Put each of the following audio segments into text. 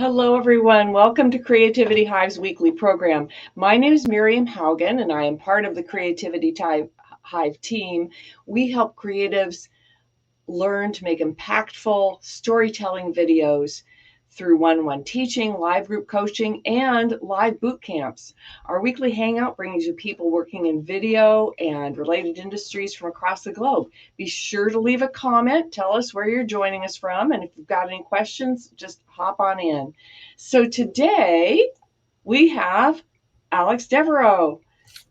Hello, everyone. Welcome to Creativity Hive's weekly program. My name is Miriam Haugen, and I am part of the Creativity-Hive team. We help creatives learn to make impactful storytelling videos through one-on-one teaching, live group coaching, and live boot camps. Our weekly hangout brings you people working in video and related industries from across the globe. Be sure to leave a comment. Tell us where you're joining us from, and if you've got any questions, just hop on in. So today we have Alex Devereux,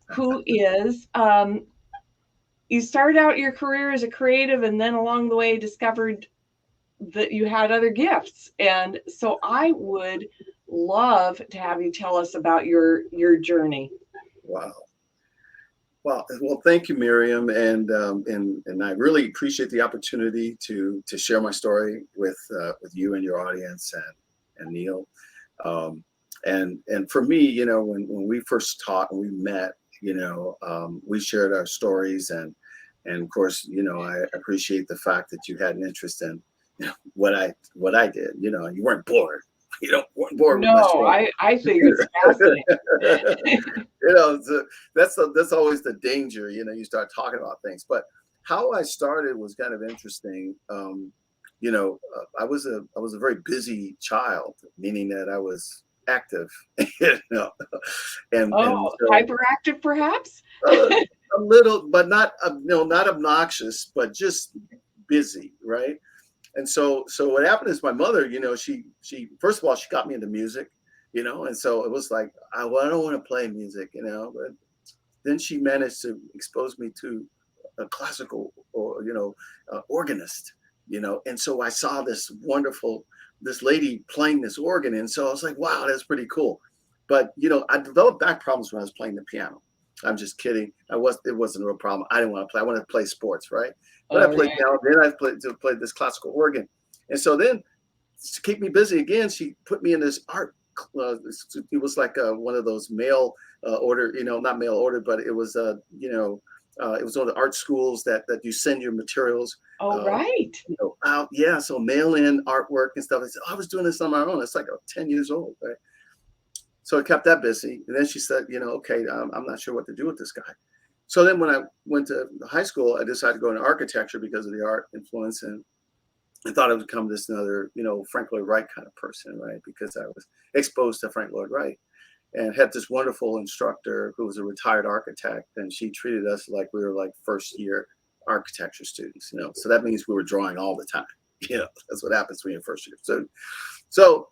who is you started out your career as a creative and then along the way discovered that you had other gifts. And so I would love to have you tell us about your journey. Wow. Well, thank you, Miriam, and I really appreciate the opportunity to share my story with you and your audience and Neil. And for me, when we first talked and we met, we shared our stories and of course, I appreciate the fact that you had an interest in what I did. You weren't bored. Weren't bored with my story. I think it's fascinating. So that's always the danger. You start talking about things. But how I started was kind of interesting. I was a very busy child, meaning that I was active. and so, hyperactive, perhaps. A little, but not not obnoxious, but just busy, right? And so what happened is my mother, she first of all, she got me into music, and so it was like, I don't want to play music, but then she managed to expose me to a classical or, organist, and so I saw this lady playing this organ. And so I was like, wow, that's pretty cool. But, I developed back problems when I was playing the piano. I'm just kidding. It wasn't a real problem. I didn't want to play. I wanted to play sports, right? But I played piano. Then I played this classical organ. And so then to keep me busy again, she put me in this art. It was like one of those mail order, not mail order, but it was, it was one of the art schools that you send your materials. Right. Out. Yeah. So mail in artwork and stuff. I said, I was doing this on my own. It's like 10 years old, right? So I kept that busy. And then she said, okay, I'm not sure what to do with this guy. So then when I went to high school, I decided to go into architecture because of the art influence. And I thought I would become this another, Frank Lloyd Wright kind of person, right? Because I was exposed to Frank Lloyd Wright and had this wonderful instructor who was a retired architect. And she treated us like we were like first year architecture students, So that means we were drawing all the time. That's what happens when you're first year. So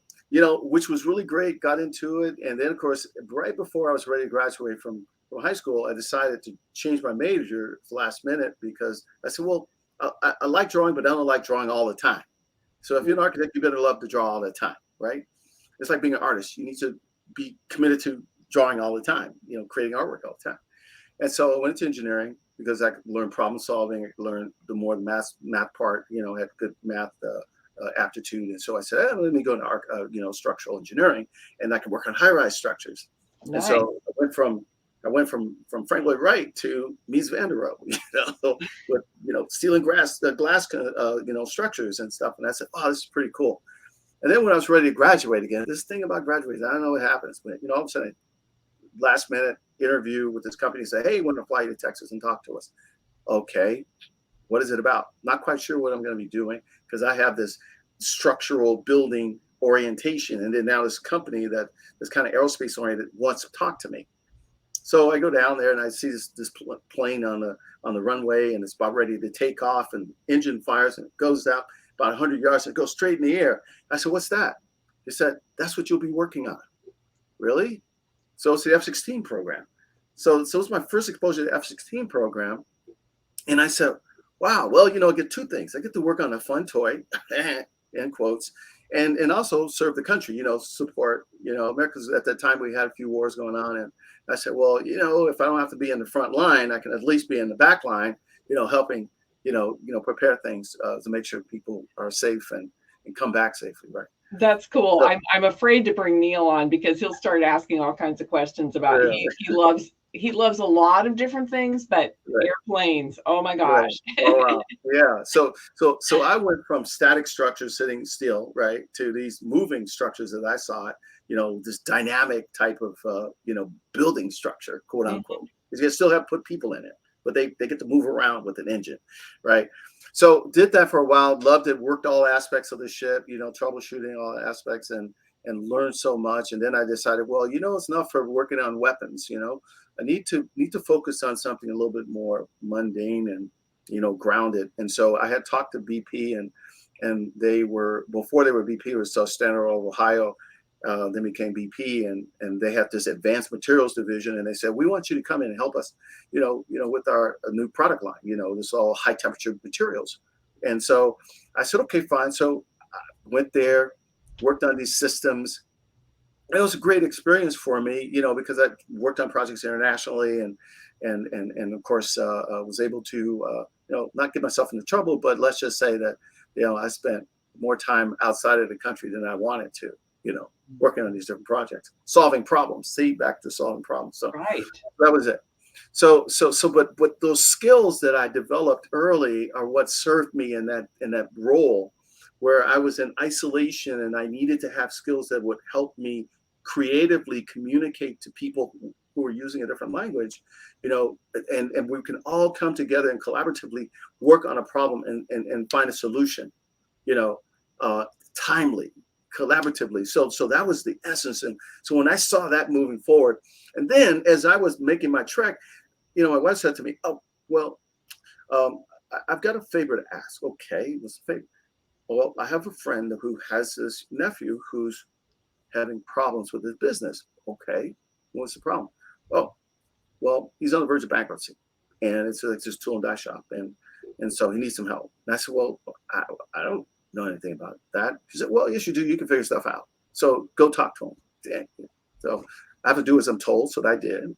which was really great, got into it. And then, of course, right before I was ready to graduate from high school, I decided to change my major last minute because I said, well, I like drawing, but I don't like drawing all the time. So if you're an architect, you better love to draw all the time, right? It's like being an artist. You need to be committed to drawing all the time, creating artwork all the time. And so I went into engineering because I could learn problem solving. I could learn the more math part, had good math aptitude. And so I said, let me go to structural engineering, and I can work on high-rise structures. Nice. And so I went from Frank Lloyd Wright to Mies van der Rohe, with steel and glass structures and stuff. And I said, oh, this is pretty cool. And then when I was ready to graduate again, this thing about graduating, I don't know what happens, but all of a sudden, last minute interview with this company, say, hey, we want to fly you to Texas and talk to us. Okay. What is it about? Not quite sure what I'm going to be doing because I have this structural building orientation. And then now this company that is kind of aerospace oriented wants to talk to me. So I go down there and I see this plane on the runway, and it's about ready to take off, and engine fires and it goes out about 100 yards and it goes straight in the air. I said, what's that? He said, that's what you'll be working on. Really? So it's the F-16 program. So it was my first exposure to the F-16 program. And I said, wow, well, I get two things. I get to work on a fun toy, in quotes, and also serve the country, support, America's at that time we had a few wars going on. And I said, well, if I don't have to be in the front line, I can at least be in the back line, helping, prepare things to make sure people are safe and come back safely, right? That's cool. So, I'm afraid to bring Neil on because he'll start asking all kinds of questions about he loves he loves a lot of different things, but Right. airplanes, oh my Right. gosh. Oh wow. Yeah. So I went from static structures sitting still, right, to these moving structures that I saw, this dynamic type of building structure, quote unquote. Because you still have put people in it, but they get to move around with an engine, right? So did that for a while, loved it, worked all aspects of the ship, troubleshooting all aspects and learned so much. And then I decided, well, it's enough for working on weapons. I need to focus on something a little bit more mundane and grounded. And so I had talked to BP, and they were, before they were BP, it was still Standard Oil of Ohio, then became BP, and they have this advanced materials division, and they said, we want you to come in and help us, with our new product line, this all high temperature materials. And so I said, okay, fine. So I went there, worked on these systems. It was a great experience for me, because I worked on projects internationally, and of course was able to not get myself into trouble, but let's just say that I spent more time outside of the country than I wanted to, working on these different projects, solving problems. See, back to solving problems. So Right. that was it. But those skills that I developed early are what served me in that role, where I was in isolation and I needed to have skills that would help me creatively communicate to people who are using a different language, and we can all come together and collaboratively work on a problem and find a solution, you know, uh, timely, collaboratively. So that was the essence. And so when I saw that moving forward, and then as I was making my trek, my wife said to me, "Oh, well, I've got a favor to ask." Okay, what's the favor? Well, I have a friend who has this nephew who's having problems with his business. Okay, what's the problem? Oh, well, he's on the verge of bankruptcy, and it's like this tool and die shop, and so he needs some help. And I said, well, I don't know anything about that. She said, well, yes, you do. You can figure stuff out. So go talk to him. So I have to do as I'm told, so I did.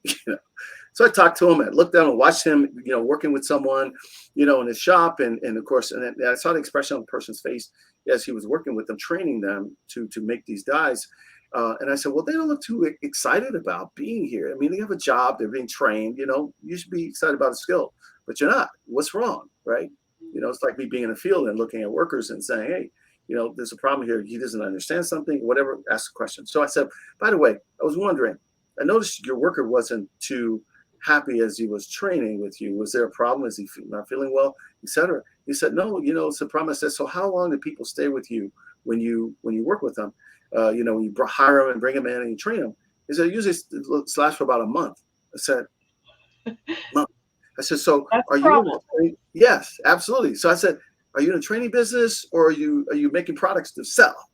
So I talked to him and looked down and watched him, working with someone, in his shop, and of course, and I saw the expression on the person's face as he was working with them, training them to make these dies. And I said, well, they don't look too excited about being here. I mean, they have a job, they're being trained, you should be excited about a skill, but you're not. What's wrong, right? It's like me being in the field and looking at workers and saying, hey, there's a problem here. He doesn't understand something, whatever, ask a question. So I said, by the way, I was wondering, I noticed your worker wasn't too happy as he was training with you. Was there a problem? Is he not feeling well, etc.? He said, no, it's a problem. I said, so how long do people stay with you when you work with them? When you hire them and bring them in and you train them. He said, usually it lasts for about a month. I said, month. I said, so That's are a you in problem. a yes, absolutely. So I said, are you in a training business, or are you making products to sell?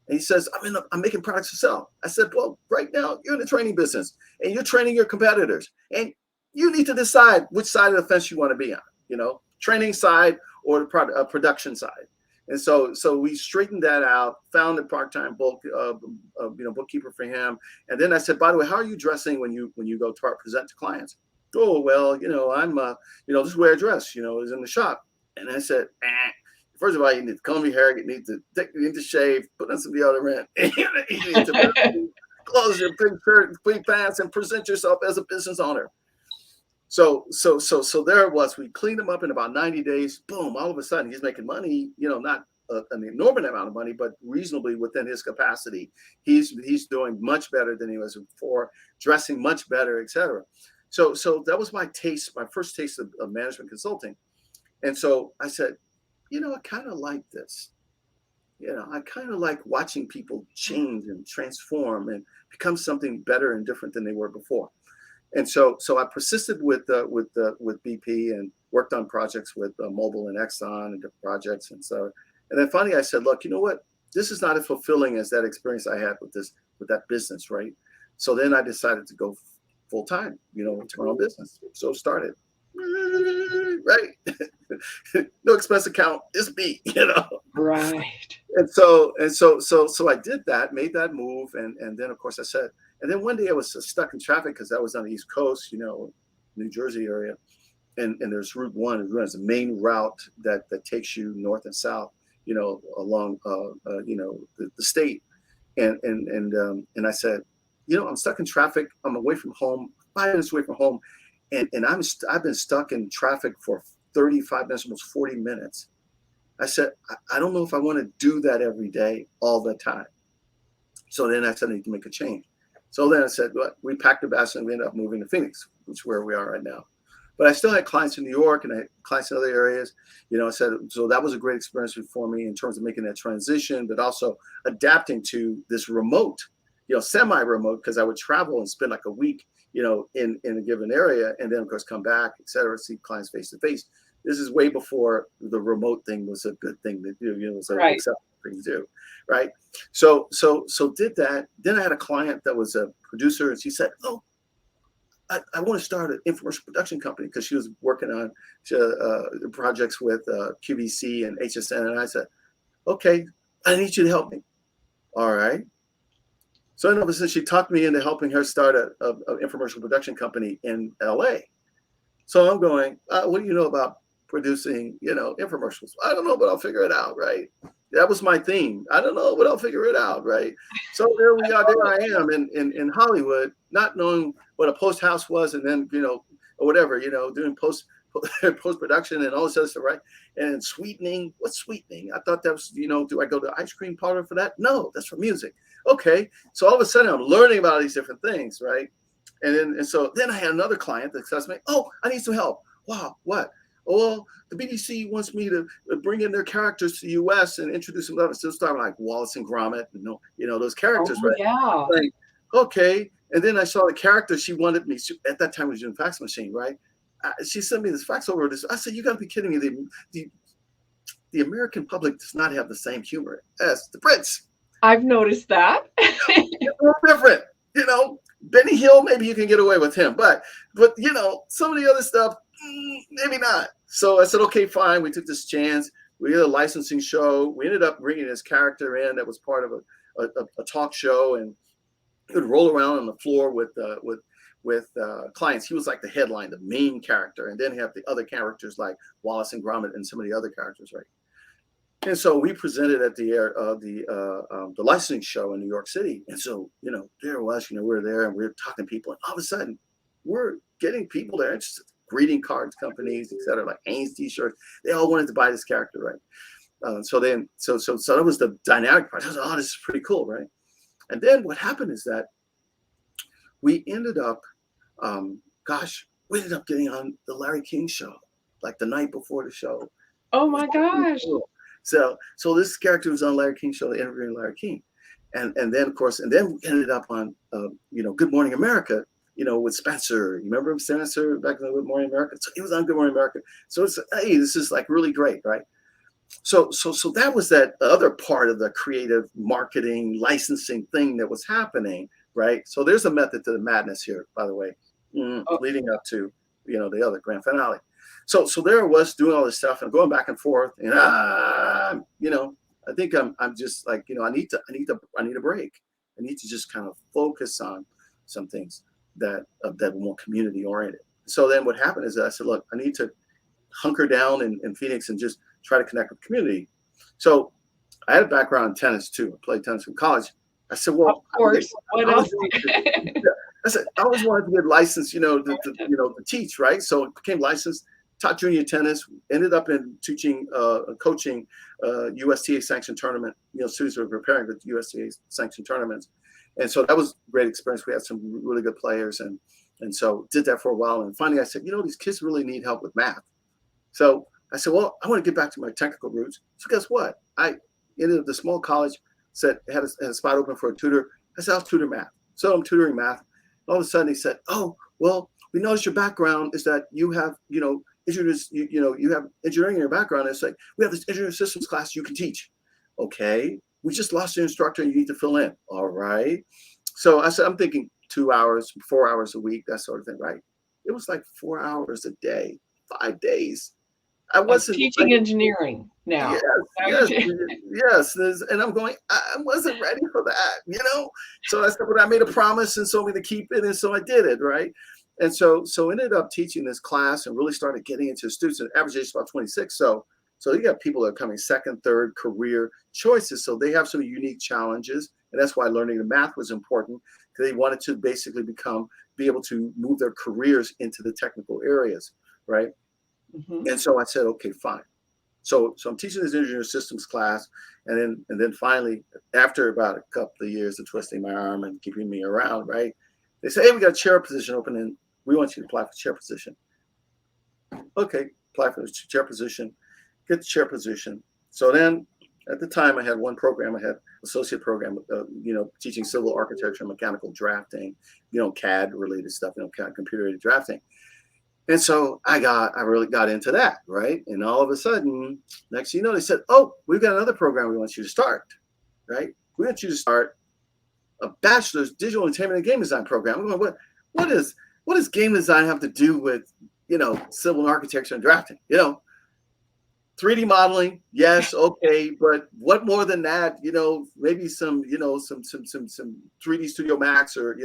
And he says, I'm making products to sell. I said, well, right now you're in the training business and you're training your competitors, and you need to decide which side of the fence you want to be on, training side or the production side. And so we straightened that out, found a part-time bookkeeper for him. And then I said, by the way, how are you dressing when you go to present to clients? Oh, well, I'm, this is where I dress, is in the shop. And I said, first of all, you need to comb your hair, you need to shave, put on some deodorant, you need to wear clothes, your big shirt, big pants, and present yourself as a business owner. So there it was. We cleaned him up in about 90 days. Boom! All of a sudden, he's making money. Not an enormous amount of money, but reasonably within his capacity. He's doing much better than he was before, dressing much better, etc. So that was my first taste of management consulting. And so I said, I kind of like this. I kind of like watching people change and transform and become something better and different than they were before. And so I persisted with BP and worked on projects with Mobil and Exxon and different projects. And then finally I said, look, you know what? This is not as fulfilling as that experience I had with that business, right? So then I decided to go full time, into my own business. So started, right? No expense account, it's me, Right. And so I did that, made that move, and then of course I said, and then one day I was stuck in traffic because I was on the East Coast, New Jersey area, and there's Route 1, is the main route that takes you north and south, along the state, and I said, I'm stuck in traffic, I'm away from home, 5 minutes away from home, and I've been stuck in traffic for 35 minutes, almost 40 minutes. I said, I don't know if I want to do that every day, all the time. So then I said, I need to make a change. So then I said, well, we packed the bags and we ended up moving to Phoenix, which is where we are right now. But I still had clients in New York and I had clients in other areas. I said, so that was a great experience for me in terms of making that transition, but also adapting to this remote, semi-remote, because I would travel and spend like a week, in a given area, and then of course come back, et cetera, see clients face to face. This is way before the remote thing was a good thing to do, it was an acceptable thing to do, right? So did that. Then I had a client that was a producer, and she said, oh, I want to start an infomercial production company, because she was working on projects with QVC and HSN. And I said, okay, I need you to help me. All right. So all of a sudden she talked me into helping her start an infomercial production company in LA. So I'm going, what do you know about producing, infomercials? I don't know, but I'll figure it out. Right. That was my theme. I don't know, but I'll figure it out. Right. So there we are. There I am in Hollywood, not knowing what a post house was, and then, or whatever, doing post production and all this other stuff, right? And sweetening. What's sweetening? I thought that was, do I go to ice cream parlor for that? No, that's for music. Okay. So all of a sudden I'm learning about these different things, right? And so then I had another client that says to me, oh, I need some help. Wow, what? Oh, well, the BBC wants me to bring in their characters to the U.S. and introduce them. So starting like Wallace and Gromit, and those characters, right? Yeah. Like, okay. And then I saw the character she wanted me. At that time, I was doing fax machine, right? She sent me this fax over this. I said, you got to be kidding me. The American public does not have the same humor as the Brits. I've noticed that. It's a little different, Benny Hill, maybe you can get away with him, but some of the other stuff, maybe not. So I said, okay, fine. We took this chance. We did a licensing show. We ended up bringing this character in that was part of a talk show, and he would roll around on the floor with clients. He was like the headline, the main character, and then have the other characters like Wallace and Gromit and some of the other characters, right? And so we presented at the licensing show in New York City. And so, there it was, we're there and we're talking to people, and all of a sudden we're getting people that are interested, greeting cards companies, et cetera, like Hanes t-shirts. They all wanted to buy this character, right? So that was the dynamic part. I was like, oh, this is pretty cool, right? And then what happened is that we ended up, we ended up getting on the Larry King show, like the night before the show. Oh my gosh. Cool. So this character was on Larry King show, interviewing Larry King. And then of course, and then we ended up on, Good Morning America, with Spencer. You remember Spencer back in the Good Morning America? So he was on Good Morning America. So it's, hey, this is like really great, right? So that was that other part of the creative marketing licensing thing that was happening, right? So there's a method to the madness here, by the way, leading up to, the other grand finale. So there I was doing all this stuff and going back and forth, and I think I'm just like, I need a break. I need to just kind of focus on some things that are more community oriented. So then what happened is that I said, look, I need to hunker down in Phoenix and just try to connect with the community. So I had a background in tennis too. I played tennis in college. I said, well, of course. What else? I said, I always wanted to get licensed, to teach, right? So it became licensed, taught junior tennis, ended up in teaching, coaching USTA sanctioned tournament, students were preparing for USTA sanctioned tournaments. And so that was a great experience. We had some really good players, and so did that for a while. And finally I said, these kids really need help with math. So I said, well, I want to get back to my technical roots. So guess what? I ended up the small college, had a spot open for a tutor. I said, I'll tutor math. So I'm tutoring math. All of a sudden he said, oh, well, we noticed your background is that you have, you have engineering in your background. It's like, we have this engineering systems class you can teach. Okay. We just lost your instructor and you need to fill in. All right. So I said, I'm thinking 2 hours, 4 hours a week, that sort of thing, right? It was like 4 hours a day, 5 days. I wasn't teaching engineering now. Yes. And I'm going, I wasn't ready for that, So I said, but I made a promise and so I'm going to keep it. And so I did it, right? And so ended up teaching this class and really started getting into students. And average age is about 26. So you got people that are coming second, third career choices. So they have some unique challenges. And that's why learning the math was important, They wanted to basically be able to move their careers into the technical areas, right? Mm-hmm. And so I said, okay, fine. So I'm teaching this engineering systems class, and then finally, after about a couple of years of twisting my arm and keeping me around, right? They say, hey, we got a chair position open, and we want you to apply for the chair position. Okay, apply for the chair position, get the chair position. So then, at the time, I had one program. I had associate program, teaching civil architecture, mechanical drafting, CAD related stuff, CAD, computer aided drafting. And so I really got into that, right? And all of a sudden, next thing you know, they said, oh, we've got another program we want you to start, right? We want you to start a bachelor's digital entertainment and game design program. I'm going, what does game design have to do with, civil architecture and drafting? 3D modeling, yes, okay, but what more than that? Maybe some 3D Studio Max or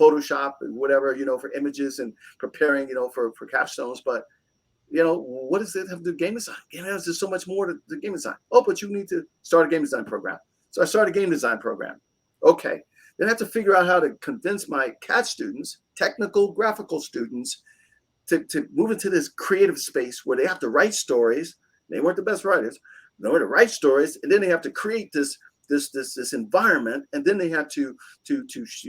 Photoshop and whatever, for images and preparing, for capstones. But what does it have to do with game design? Game design is just so much more to game design. Oh, but you need to start a game design program. So I started a game design program. Okay, then I have to figure out how to convince my CAD students, technical graphical students, to move into this creative space where they have to write stories. They weren't the best writers. They were to write stories, and then they have to create this environment, and then they have to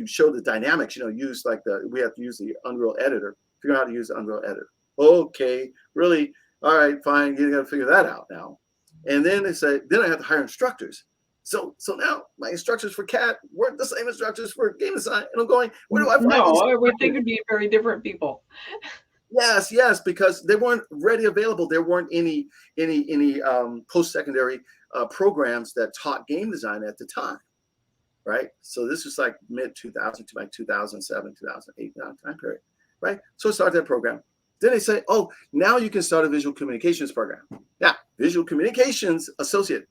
show the dynamics. Use we have to use the Unreal Editor. Figure out how to use the Unreal Editor. Okay, really? All right, fine. You got to figure that out now. And then they say, then I have to hire instructors. So now my instructors for CAD weren't the same instructors for game design, and I'm going, where do I find these? No, I would think it'd be very different people. Yes, because they weren't ready available. There weren't any post-secondary programs that taught game design at the time, right? So this was like mid-2000 to like 2007, 2008 time period, right? So I started that program. Then they say, oh, now you can start a visual communications program. Yeah, visual communications associate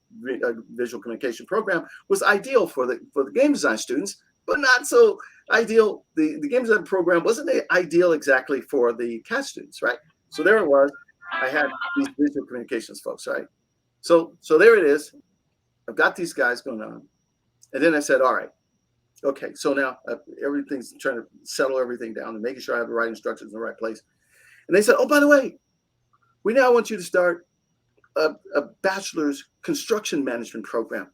visual communication program was ideal for the game design students, but not so ideal. The game design program wasn't ideal exactly for the CAD students, right? So there it was. I had these visual communications folks, right? So there it is. I've got these guys going on. And then I said, all right, okay, so now everything's trying to settle everything down and making sure I have the right instructions in the right place. And they said, oh, by the way, we now want you to start a bachelor's construction management program.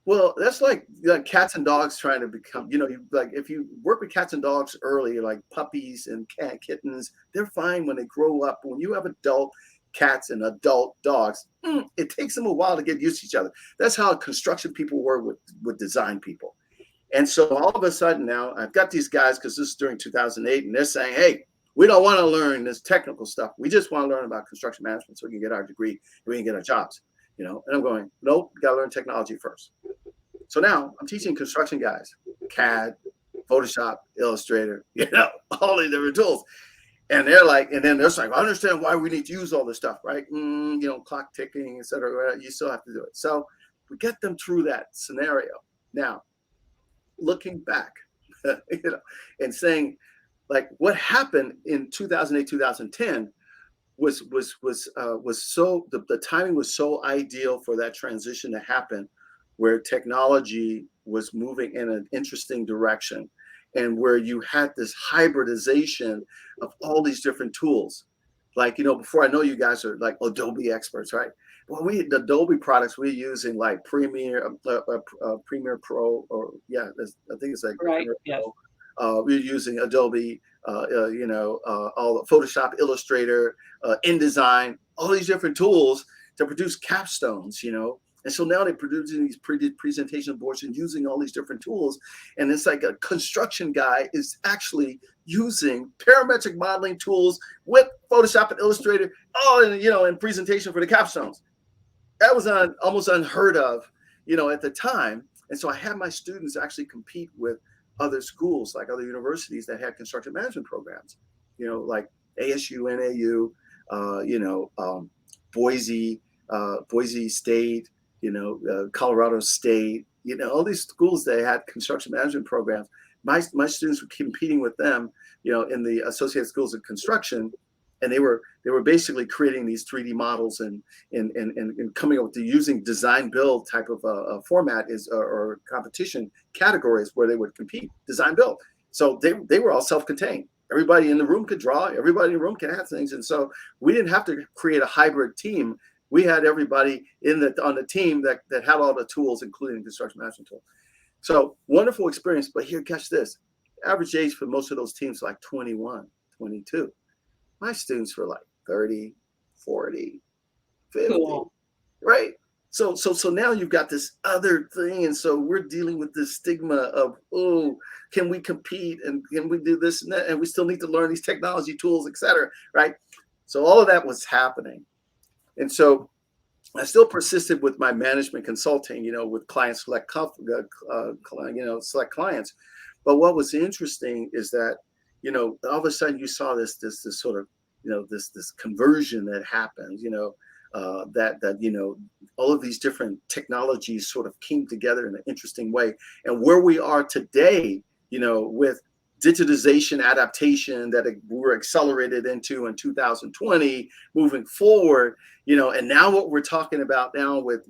Well, that's like cats and dogs trying to become, if you work with cats and dogs early, like puppies and kittens, they're fine when they grow up. When you have adult cats and adult dogs, it takes them a while to get used to each other. That's how construction people were with design people. And so all of a sudden now I've got these guys, because this is during 2008, and they're saying, hey, we don't want to learn this technical stuff. We just want to learn about construction management so we can get our degree and we can get our jobs, And I'm going, nope, you got to learn technology first. So now I'm teaching construction guys, CAD, Photoshop, Illustrator, all these different tools. And they're like, and then they're like, I understand why we need to use all this stuff, right? Clock ticking, et cetera. You still have to do it. So we get them through that scenario. Now, looking back, and saying, like, what happened in 2008, 2010 was so the timing was so ideal for that transition to happen, where technology was moving in an interesting direction, and where you had this hybridization of all these different tools. Like, before I know you guys are like Adobe experts, right? Well, the Adobe products we're using, like Premiere, Premiere Pro, or I think it's like right. Premiere Yes. Pro. We're using Adobe, all the Photoshop, Illustrator, InDesign, all these different tools to produce capstones, And so now they're producing these presentation boards and using all these different tools. And it's like a construction guy is actually using parametric modeling tools with Photoshop and Illustrator, all in presentation for the capstones. That was almost unheard of, at the time. And so I had my students actually compete with other schools, like other universities that had construction management programs, like ASU, NAU, Boise State, Colorado State, all these schools that had construction management programs. My students were competing with them, in the Associated Schools of Construction, and they were basically creating these 3D models and coming up with using design build type of a format is or competition categories where they would compete, design build. So they were all self-contained. Everybody in the room could draw. Everybody in the room can have things, and so we didn't have to create a hybrid team. We had everybody on the team that had all the tools, including construction management tool. So wonderful experience. But here, catch this: average age for most of those teams like 21, 22. My students were like 30, 40, 50, Cool. right? So now you've got this other thing, and so we're dealing with this stigma of, oh, can we compete and can we do this and that, and we still need to learn these technology tools, et cetera, right? So all of that was happening, and so I still persisted with my management consulting, with clients, select clients. But what was interesting is that, all of a sudden you saw this sort of, this conversion that happens, that all of these different technologies sort of came together in an interesting way. And where we are today, with digitization adaptation that we're accelerated into in 2020, moving forward, and now what we're talking about now with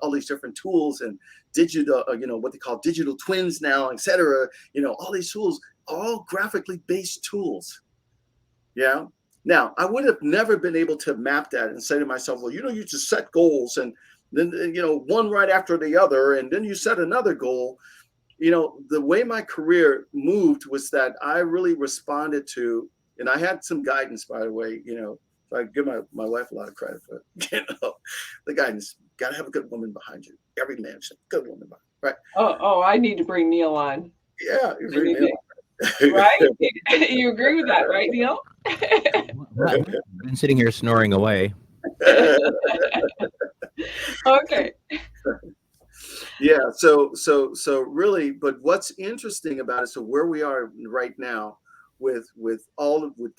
all these different tools and digital, what they call digital twins now, et cetera, all these tools, all graphically based tools. Yeah. Now, I would have never been able to map that and say to myself, well, you just set goals and then, one right after the other, and then you set another goal. The way my career moved was that I really responded to, and I had some guidance, by the way, so I give my wife a lot of credit for it. The guidance, got to have a good woman behind you. Every man should have a good woman behind you, right? Oh, I need to bring Neil on. Yeah, you bring me on. Right? You agree with that, right, Neil? I've been sitting here snoring away. Okay. Yeah. So really, but what's interesting about it, so where we are right now with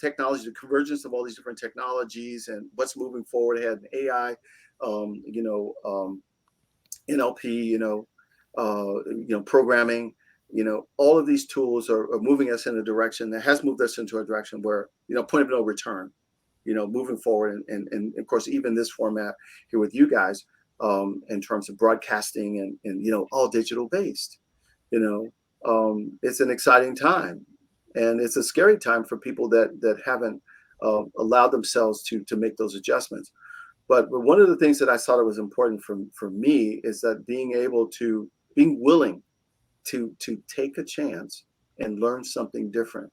technology, the convergence of all these different technologies and what's moving forward ahead, AI, NLP, programming, all of these tools are moving us in a direction that has moved us into a direction where, point of no return, moving forward. And of course, even this format here with you guys, in terms of broadcasting and all digital based, it's an exciting time, and it's a scary time for people that haven't allowed themselves to make those adjustments. But one of the things that I thought it was important for me is that being willing to take a chance and learn something different.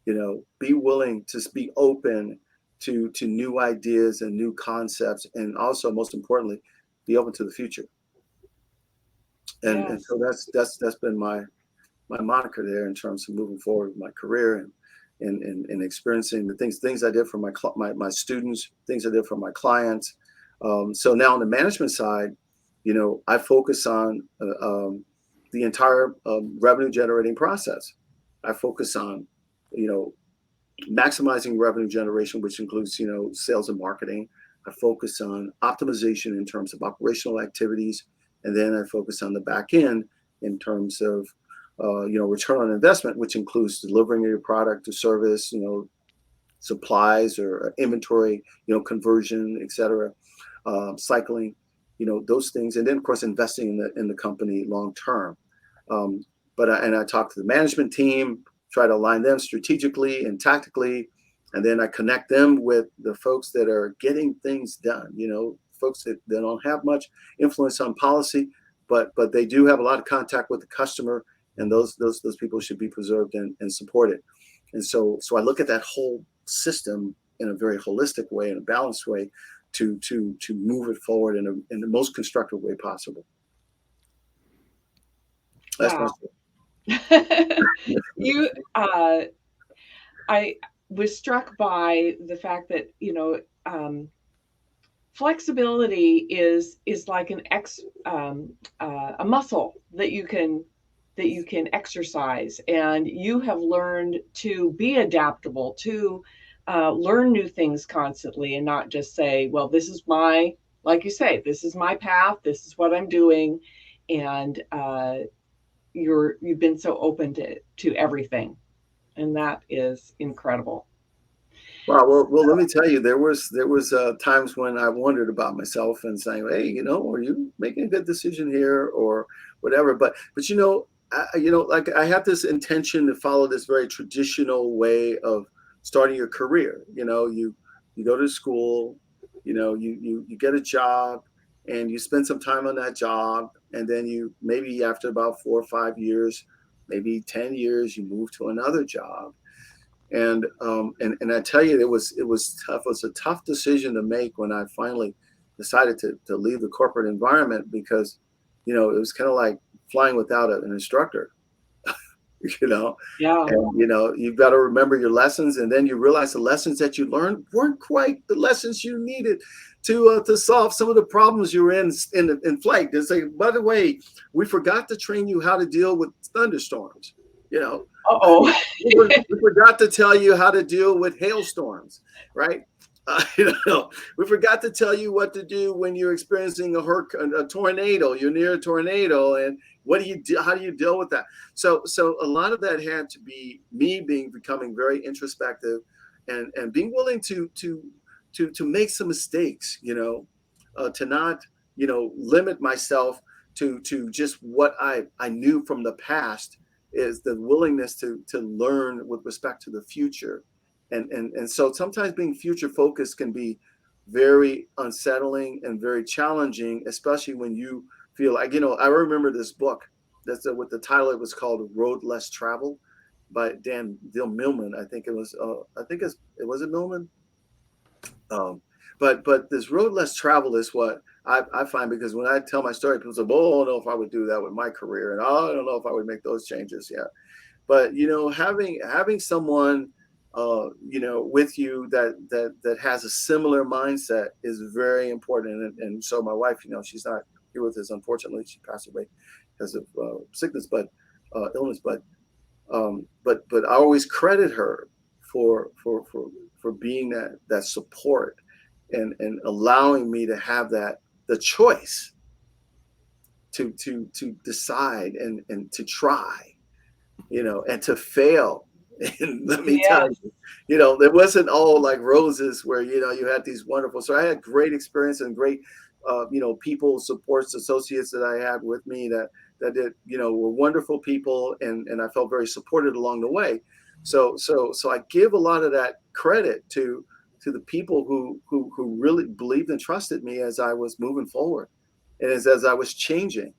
Be willing to be open to new ideas and new concepts, and also most importantly, be open to the future. And Yes. so that's been my moniker there in terms of moving forward with my career and experiencing the things I did for my students, things I did for my clients. So now on the management side, I focus on the entire revenue generating process. I focus on, maximizing revenue generation, which includes, sales and marketing. I focus on optimization in terms of operational activities. And then I focus on the back end in terms of, return on investment, which includes delivering your product or service, supplies or inventory, conversion, et cetera, cycling, those things. And then, of course, investing in the company long term. But I talk to the management team, try to align them strategically and tactically, and then I connect them with the folks that are getting things done. Folks that don't have much influence on policy, but they do have a lot of contact with the customer, and those people should be preserved and supported. And so I look at that whole system in a very holistic way, in a balanced way, to move it forward in the most constructive way possible. That's Wow. I was struck by the fact that flexibility is like a muscle that you can exercise, and you have learned to be adaptable, to learn new things constantly, and not just say, well, this is like you say, this is my path, this is what I'm doing, and you've been so open to everything, and that is incredible. Wow. Well, let me tell you, there was times when I wondered about myself and saying, hey, are you making a good decision here or whatever? But like I have this intention to follow this very traditional way of starting your career. You go to school, you get a job, and you spend some time on that job, and then you maybe after about 4 or 5 years, maybe 10 years, you move to another job. And I tell you, it was tough. It was a tough decision to make when I finally decided to leave the corporate environment because, it was kind of like flying without an instructor. you know, Yeah. and you've got to remember your lessons, and then you realize the lessons that you learned weren't quite the lessons you needed to solve some of the problems you were in flight. They say, by the way, we forgot to train you how to deal with thunderstorms. You know, Uh-oh. we forgot to tell you how to deal with hailstorms, right? We forgot to tell you what to do when you're experiencing a hurricane, a tornado. You're near a tornado, and what do you do? How do you deal with that? So a lot of that had to be me becoming very introspective, and being willing to make some mistakes. To not limit myself to just what I knew from the past, is the willingness to learn with respect to the future. And so sometimes being future focused can be very unsettling and very challenging, especially when you feel like, I remember this book that's what the title, it was called Road Less Traveled by Dale Millman. I think it was, it was it Millman. But this road less traveled is what I find, because when I tell my story, people say, "Oh, I don't know if I would do that with my career, and oh, I don't know if I would make those changes yet." But having someone with you that has a similar mindset is very important. And so my wife, she's not here with us, unfortunately. She passed away because of sickness, but illness. But I always credit her for being that support, and allowing me to have the choice to decide and to try, and to fail. And let me tell Yes. you, there wasn't all like roses where, you had these wonderful. So I had great experience and great, people, supports, associates that I had with me that did, were wonderful people. And I felt very supported along the way. So I give a lot of that credit to the people who really believed and trusted me as I was moving forward, and as I was changing,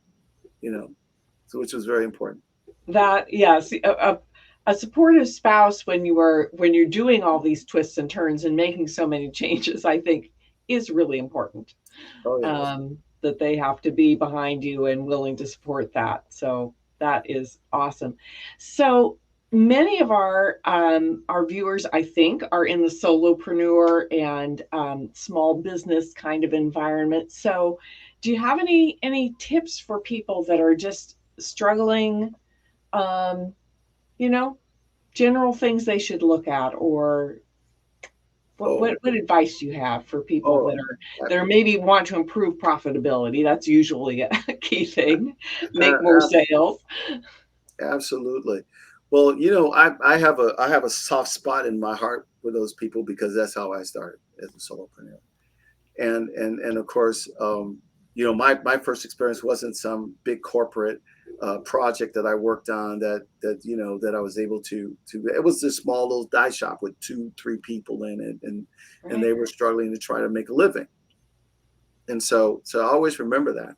so which was very important. That, yes, a supportive spouse when you're doing all these twists and turns and making so many changes, I think is really important. Oh yes. That they have to be behind you and willing to support that. So that is awesome. So many of our viewers, I think, are in the solopreneur and small business kind of environment. So, do you have any tips for people that are just struggling? Um, you know, general things they should look at, or what, Oh, what advice do you have for people oh, that are maybe want to improve profitability? That's usually a key thing. Make more uh, sales. absolutely. Well, I have a soft spot in my heart for those people, because that's how I started as a solopreneur. And of course, my first experience wasn't some big corporate project that I worked on, that I was able to. It was this small little dye shop with 2-3 people in it, and Right. they were struggling to try to make a living. And so I always remember that.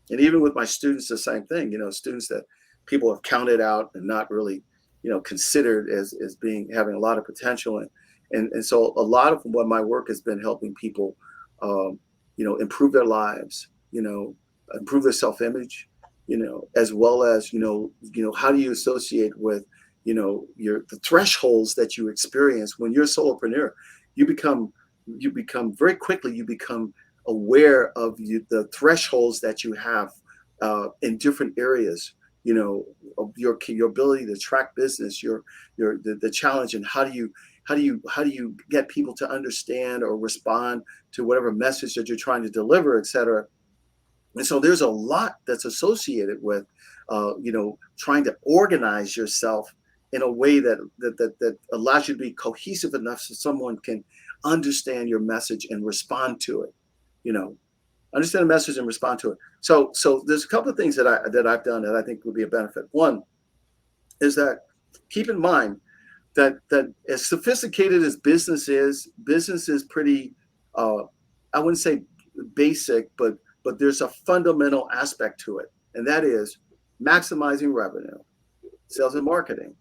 And even with my students, the same thing. Students that people have counted out and not really, considered as being having a lot of potential. And so a lot of what my work has been helping people, improve their lives, improve their self-image, as well as, how do you associate with, the thresholds that you experience when you're a solopreneur. You become very quickly, you become aware of the thresholds that you have in different areas, of your ability to track business, the challenge, and how do you get people to understand or respond to whatever message that you're trying to deliver, et cetera. And so there's a lot that's associated with, trying to organize yourself in a way that allows you to be cohesive enough so someone can understand your message and respond to it. Understand the message and respond to it. So there's a couple of things that I've done that I think would be a benefit. One is that keep in mind that as sophisticated as business is pretty, I wouldn't say basic, but there's a fundamental aspect to it, and that is maximizing revenue, sales and marketing.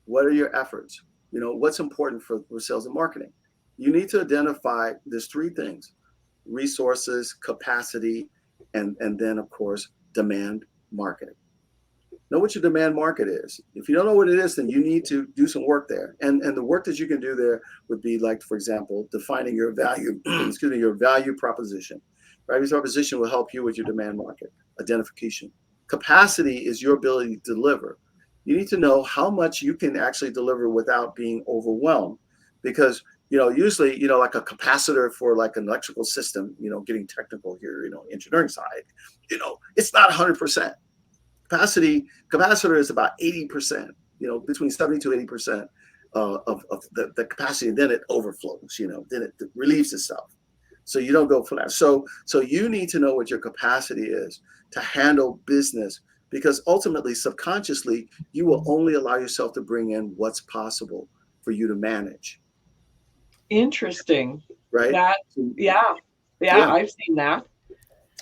What are your efforts? What's important for sales and marketing? You need to identify, there's three things: resources, capacity, and then of course demand market. Know what your demand market is. If you don't know what it is, then you need to do some work there. And the work that you can do there would be, like, for example, defining your value, your value proposition. Value proposition will help you with your demand market identification. Capacity is your ability to deliver. You need to know how much you can actually deliver without being overwhelmed, because usually, like a capacitor for like an electrical system, getting technical here, engineering side, it's not 100%. Capacitor is about 80%, between 70 to 80% of the capacity, and then it overflows, then it relieves itself. So you don't go for that. So you need to know what your capacity is to handle business, because ultimately, subconsciously, you will only allow yourself to bring in what's possible for you to manage. Interesting. Right? Yeah, I've seen that.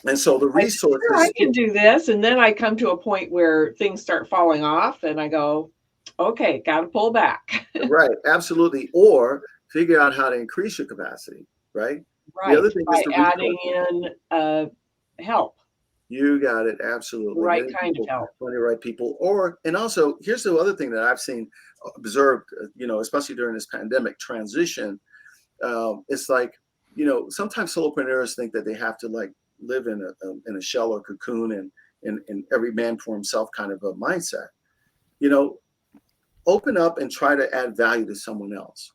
And so the resources. Sure, I can do this. And then I come to a point where things start falling off and I go, okay, got to pull back. Right. Absolutely. Or figure out how to increase your capacity. Right. Right. The other thing by is the adding resources. in help. You got it. Absolutely. The right kind of help. Find the right people. And also, here's the other thing that I've observed, especially during this pandemic transition. It's like, sometimes solopreneurs think that they have to like live in a shell or cocoon and every man for himself kind of a mindset. Open up and try to add value to someone else.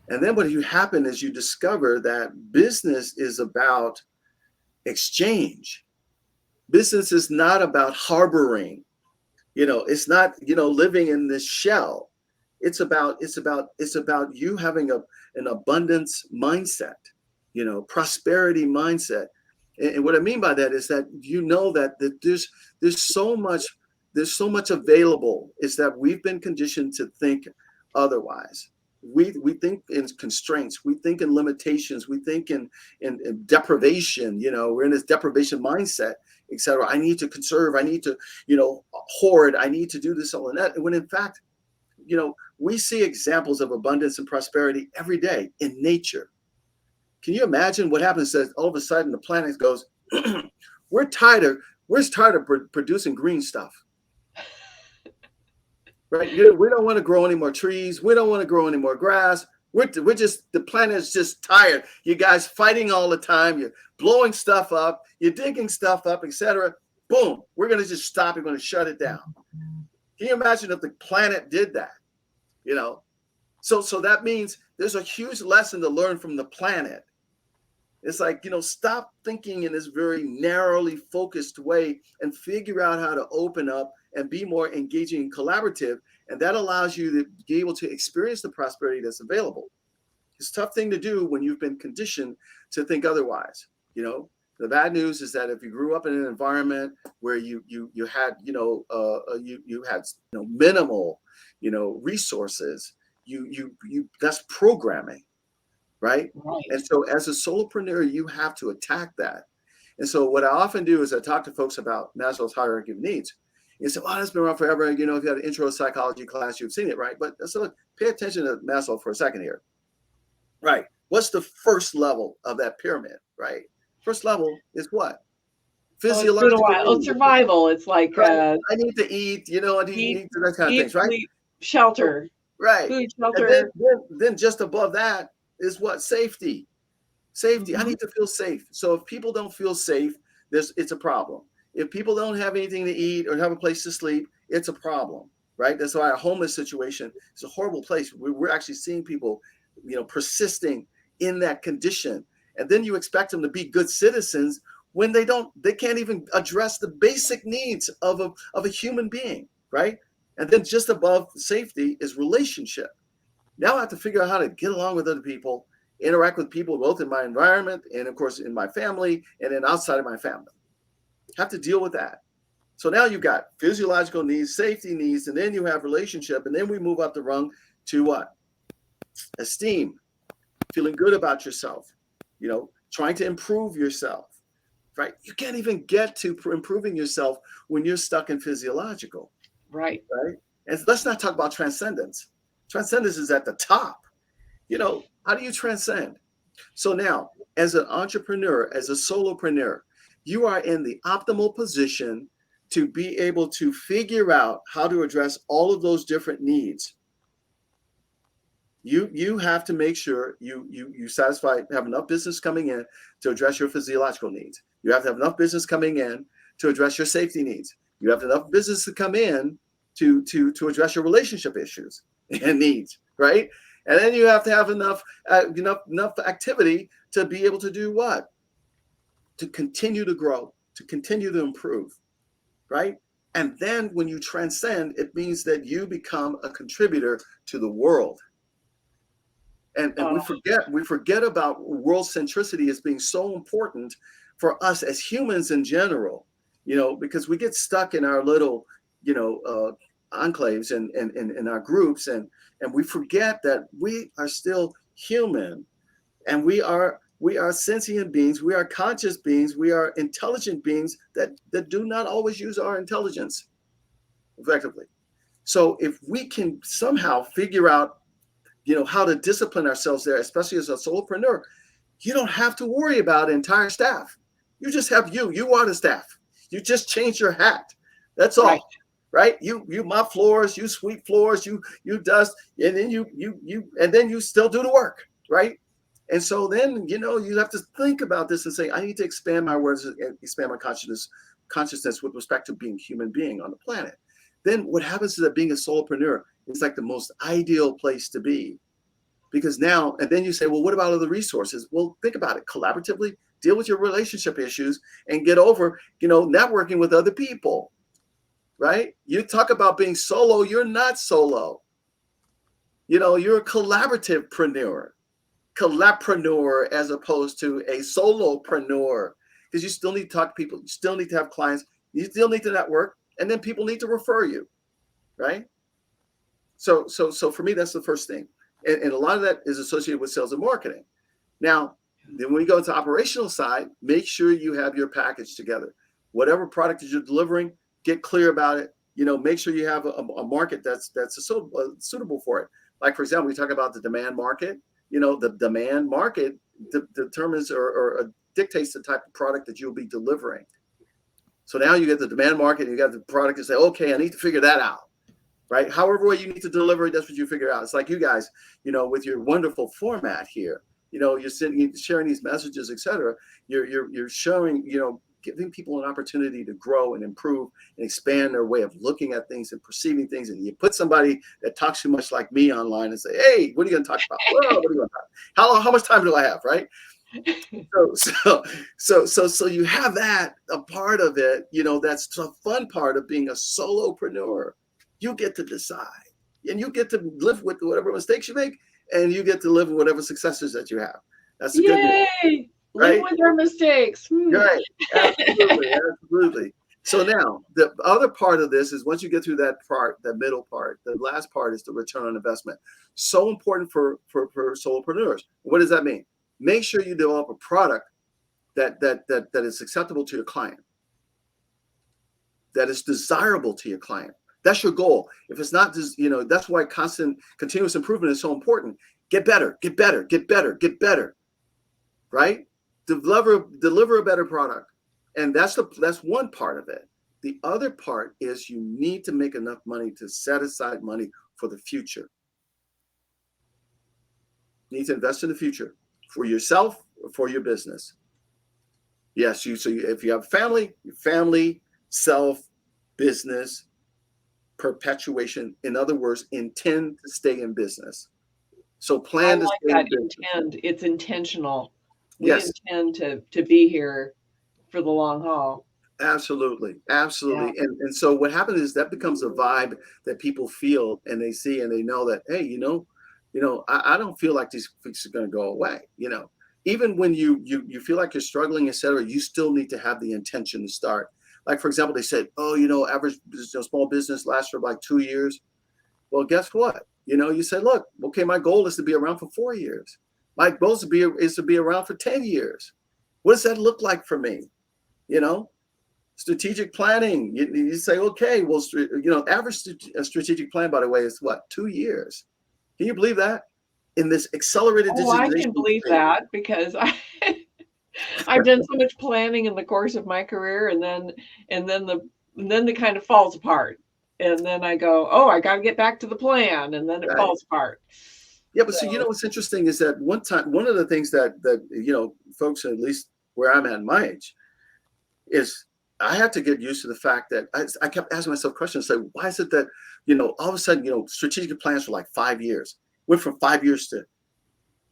And then what happen is you discover that business is about exchange. Business is not about harboring. It's not, living in this shell. It's about you having an abundance mindset, prosperity mindset. And what I mean by that is that that there's so much available. Is that we've been conditioned to think otherwise. We think in constraints. We think in limitations. We think in deprivation. We're in this deprivation mindset, etc. I need to conserve. I need to, hoard. I need to do this, all, and that. When in fact, we see examples of abundance and prosperity every day in nature. Can you imagine what happens if all of a sudden the planet goes, we're tired of producing green stuff. Right? We don't want to grow any more trees. We don't want to grow any more grass. The planet is just tired. You guys fighting all the time. You're blowing stuff up. You're digging stuff up, etc. Boom. We're going to just stop. We're going to shut it down. Can you imagine if the planet did that? So that means there's a huge lesson to learn from the planet. It's like, stop thinking in this very narrowly focused way and figure out how to open up and be more engaging and collaborative. And that allows you to be able to experience the prosperity that's available. It's a tough thing to do when you've been conditioned to think otherwise. The bad news is that if you grew up in an environment where you had minimal resources, that's programming. Right? And so as a solopreneur, you have to attack that. And so what I often do is I talk to folks about Maslow's hierarchy of needs. You say, that's been around forever. If you had an intro psychology class, you've seen it, right? But so pay attention to Maslow for a second here. Right. What's the first level of that pyramid, right? First level is what? Physiological. It's survival. It's like, right? I need to eat, I need to that kind of things, right? Sleep, shelter. Right. Food, shelter. And then just above that is what? Safety. Mm-hmm. I need to feel safe. So if people don't feel safe, it's a problem. If people don't have anything to eat or have a place to sleep, it's a problem, right? That's why a homeless situation is a horrible place. We're actually seeing people, persisting in that condition. And then you expect them to be good citizens when they can't even address the basic needs of a human being, right? And then just above safety is relationship. Now I have to figure out how to get along with other people, interact with people both in my environment and, of course, in my family and then outside of my family. Have to deal with that. So now you've got physiological needs, safety needs, and then you have relationship. And then we move up the rung to what? Esteem, feeling good about yourself, trying to improve yourself, right? You can't even get to improving yourself when you're stuck in physiological. Right. And let's not talk about transcendence. Transcendence is at the top. How do you transcend? So now, as an entrepreneur, as a solopreneur, you are in the optimal position to be able to figure out how to address all of those different needs. You have to make sure you have enough business coming in to address your physiological needs. You have to have enough business coming in to address your safety needs. You have enough business to come in to address your relationship issues and needs, right? And then you have to have enough activity to be able to do what? To continue to grow, to continue to improve, right? And then when you transcend, it means that you become a contributor to the world. And we forget about world centricity as being so important for us as humans in general, because we get stuck in our little, enclaves and in our groups, and we forget that we are still human, and we are sentient beings, we are conscious beings, we are intelligent beings that do not always use our intelligence effectively. So if we can somehow figure out how to discipline ourselves there, especially as a solopreneur, you don't have to worry about entire staff. You just have you are the staff. You just change your hat. That's all, right? You mop floors, you sweep floors, you dust, and then you still do the work, right? And so then, you have to think about this and say, I need to expand my words and expand my consciousness with respect to being a human being on the planet. Then what happens is that being a solopreneur is like the most ideal place to be, because now, and then you say, well, what about other resources? Well, think about it collaboratively, deal with your relationship issues and get over, networking with other people, right? You talk about being solo, you're not solo. You're a collaborativepreneur as opposed to a solopreneur, because you still need to talk to people, you still need to have clients, you still need to network, and then people need to refer you, right? So for me, that's the first thing. And a lot of that is associated with sales and marketing. Now, then when we go to operational side, make sure you have your package together. Whatever product that you're delivering, get clear about it. Make sure you have a market that's suitable for it. Like, for example, we talk about the demand market. The demand market determines or dictates the type of product that you'll be delivering. So now you get the demand market, and you got the product, and say, okay, I need to figure that out, right? However way you need to deliver it, that's what you figure out. It's like you guys, with your wonderful format here, you're sharing these messages, etc. You're showing, giving people an opportunity to grow and improve and expand their way of looking at things and perceiving things. And you put somebody that talks too much like me online and say, hey, what are you going to talk about? Well, what are you going to talk about? How much time do I have, right? So you have that, a part of it, that's the fun part of being a solopreneur. You get to decide, and you get to live with whatever mistakes you make, and you get to live with whatever successes that you have. That's the good news. Live with our mistakes. Right. Absolutely. So now the other part of this is, once you get through that part, the middle part, the last part is the return on investment. So important for solopreneurs. What does that mean? Make sure you develop a product that is acceptable to your client, that is desirable to your client. That's your goal. If it's not, that's why continuous improvement is so important. Get better, get better, get better, get better, right? Deliver a better product. And that's one part of it. The other part is you need to make enough money to set aside money for the future. You need to invest in the future for yourself or for your business. Yes, if you have family, your family, self, business, perpetuation. In other words, intend to stay in business. So plan to stay in business. It's intentional. We intend to be here for the long haul. Absolutely. Yeah. Absolutely. And so what happens is that becomes a vibe that people feel and they see and they know that, hey, I don't feel like these things are going to go away. Even when you feel like you're struggling, et cetera, you still need to have the intention to start. Like, for example, they said, oh, average small business lasts for like 2 years. Well, guess what? You say, look, okay, my goal is to be around for 4 years. My goal is to be around for 10 years. What does that look like for me? You know, Strategic planning. You say, okay, well, average strategic plan, by the way, is what, 2 years? Can you believe that? In this accelerated Oh, I can digitization believe phase, that because I've done so much planning in the course of my career, and then the and then it kind of falls apart. And then I go, oh, I got to get back to the plan, and then it right? falls apart. Yeah, but so So, what's interesting is that one of the things that folks, at least where I'm at my age, is I had to get used to the fact that I kept asking myself questions. Say, why is it that all of a sudden strategic plans for like 5 years went from 5 years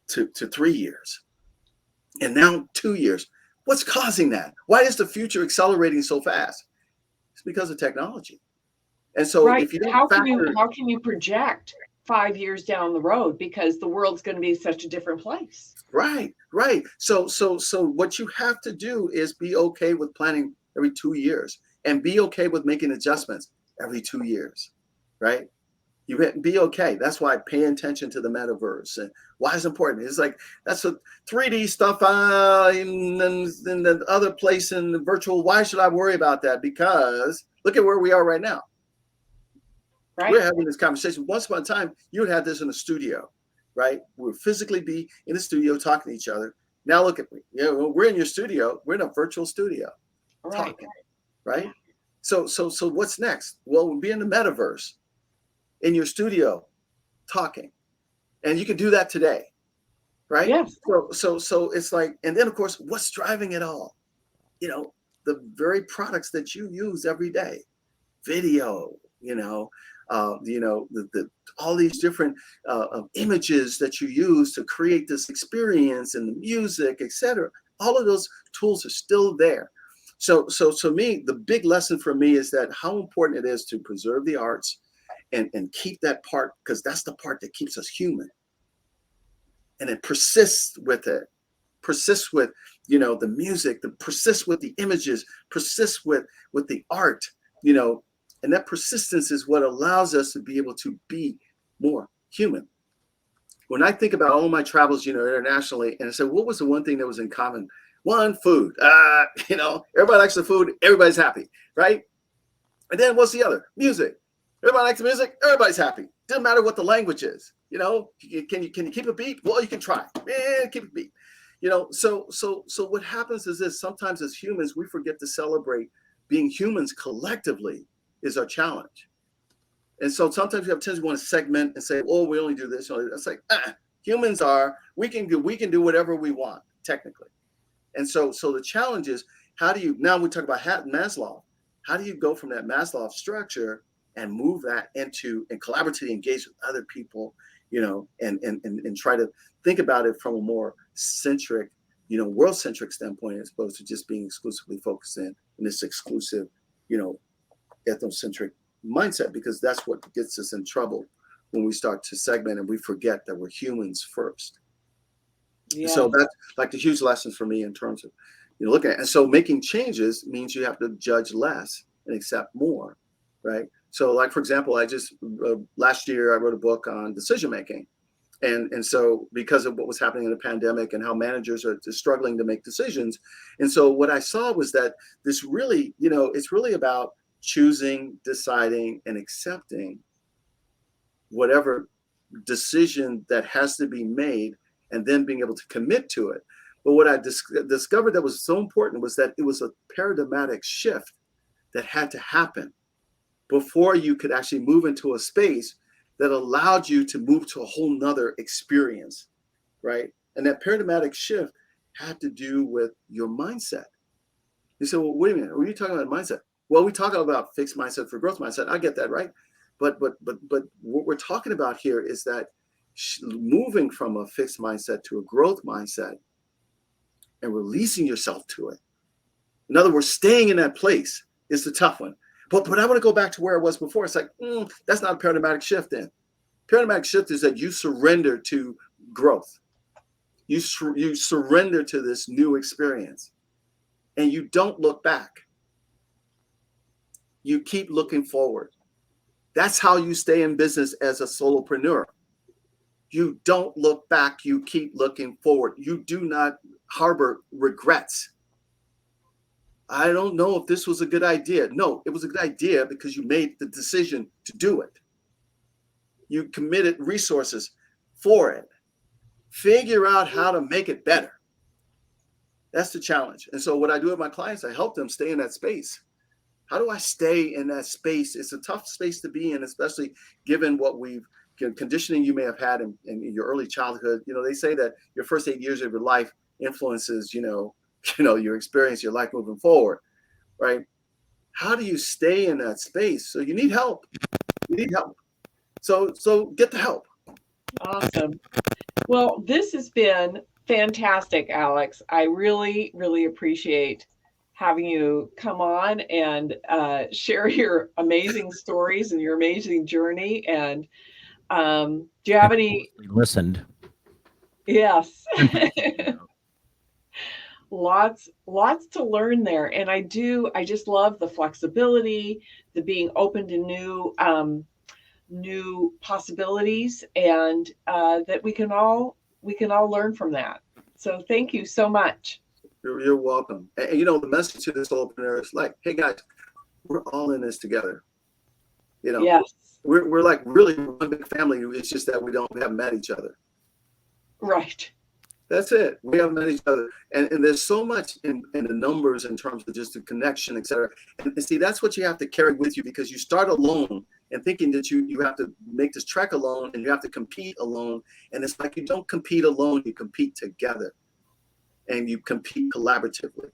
to 3 years, and now 2 years. What's causing that? Why is the future accelerating so fast? It's because of technology. And so right. if you don't How factor, can you project 5 years down the road because the world's going to be such a different place? right. So what you have to do is be okay with planning every 2 years and be okay with making adjustments every 2 years, right? You be okay. That's why pay attention to the metaverse and why it's important. It's like that's a 3D stuff in the other place in the virtual. Why should I worry about that? Because look at where we are right now. We're Right. having this conversation. Once upon a time, you would have this in a studio, right? We would physically be in the studio talking to each other. Now look at me. We're in your studio. We're in a virtual studio Right. talking, right? So what's next? Well, we'll be in the metaverse in your studio talking. And you can do that today, right? Yes. So it's like, and then of course, what's driving it all? The very products that you use every day, video, all these different images that you use to create this experience and the music, etc. All of those tools are still there. So me, the big lesson for me is that how important it is to preserve the arts and keep that part, because that's the part that keeps us human. And it persists with the music, the persists with the images, persists with the art, and that persistence is what allows us to be able to be more human. When I think about all my travels, internationally, and I say, what was the one thing that was in common? One, food. Everybody likes the food, everybody's happy, right? And then what's the other? Music. Everybody likes the music, everybody's happy. Doesn't matter what the language is. Can you keep a beat? Well, you can try. Keep a beat. So what happens is this: sometimes as humans, we forget to celebrate being humans collectively is our challenge. And so sometimes we have tendency to want to segment and say, "Oh, we only do this." It's like humans are. We can do whatever we want technically. And so the challenge is, how do you, now we talk about Maslow, how do you go from that Maslow structure and move that into and collaboratively engage with other people, and try to think about it from a more centric, world-centric standpoint, as opposed to just being exclusively focused in this exclusive, ethnocentric mindset, because that's what gets us in trouble when we start to segment and we forget that we're humans first. Yeah. So that's like the huge lessons for me in terms of, looking at. And so making changes means you have to judge less and accept more, right? So like, for example, I just, last year, I wrote a book on decision making. And so because of what was happening in the pandemic and how managers are struggling to make decisions. And so what I saw was that this really, it's really about choosing, deciding, and accepting whatever decision that has to be made, and then being able to commit to it. But what I discovered that was so important was that it was a paradigmatic shift that had to happen before you could actually move into a space that allowed you to move to a whole nother experience, right? And that paradigmatic shift had to do with your mindset. You say, well, wait a minute, what are you talking about mindset? Well, we talk about fixed mindset for growth mindset. I get that, right? But what we're talking about here is that moving from a fixed mindset to a growth mindset and releasing yourself to it In other words, staying in that place is the tough one. But I want to go back to where I was before. It's like, that's not a paradigmatic shift then. Paradigmatic shift is that you surrender to growth. You surrender to this new experience and you don't look back. You keep looking forward. That's how you stay in business as a solopreneur. You don't look back. You keep looking forward. You do not harbor regrets. I don't know if this was a good idea. No, it was a good idea because you made the decision to do it. You committed resources for it. Figure out how to make it better. That's the challenge. And so what I do with my clients, I help them stay in that space. How do I stay in that space? It's a tough space to be in, especially given what conditioning you may have had in your early childhood. They say that your first 8 years of your life influences, your experience, your life moving forward, right? How do you stay in that space? So you need help. So get the help. Awesome. Well, this has been fantastic, Alex. I really, really appreciate having you come on and share your amazing stories and your amazing journey. And do you have any? Listened. Yes. Lots to learn there. And I just love the flexibility, the being open to new possibilities, and that we can all learn from that. So thank you so much. You're welcome. And the message to this solopreneur is like, hey guys, we're all in this together. Yes. We're like really one big family. It's just that we haven't met each other. Right. That's it. We haven't met each other. And there's so much in the numbers in terms of just the connection, et cetera. And see, that's what you have to carry with you, because you start alone and thinking that you have to make this trek alone and you have to compete alone. And it's like, you don't compete alone, you compete together and you compete collaboratively.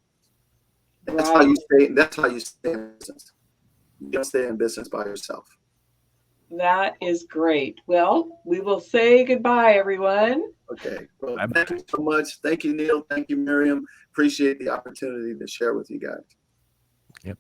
And that's how you stay in business. You don't stay in business by yourself. That is great. Well, we will say goodbye, everyone. Okay. Well, thank you so much. Thank you, Neil. Thank you, Miriam. Appreciate the opportunity to share with you guys. Yep.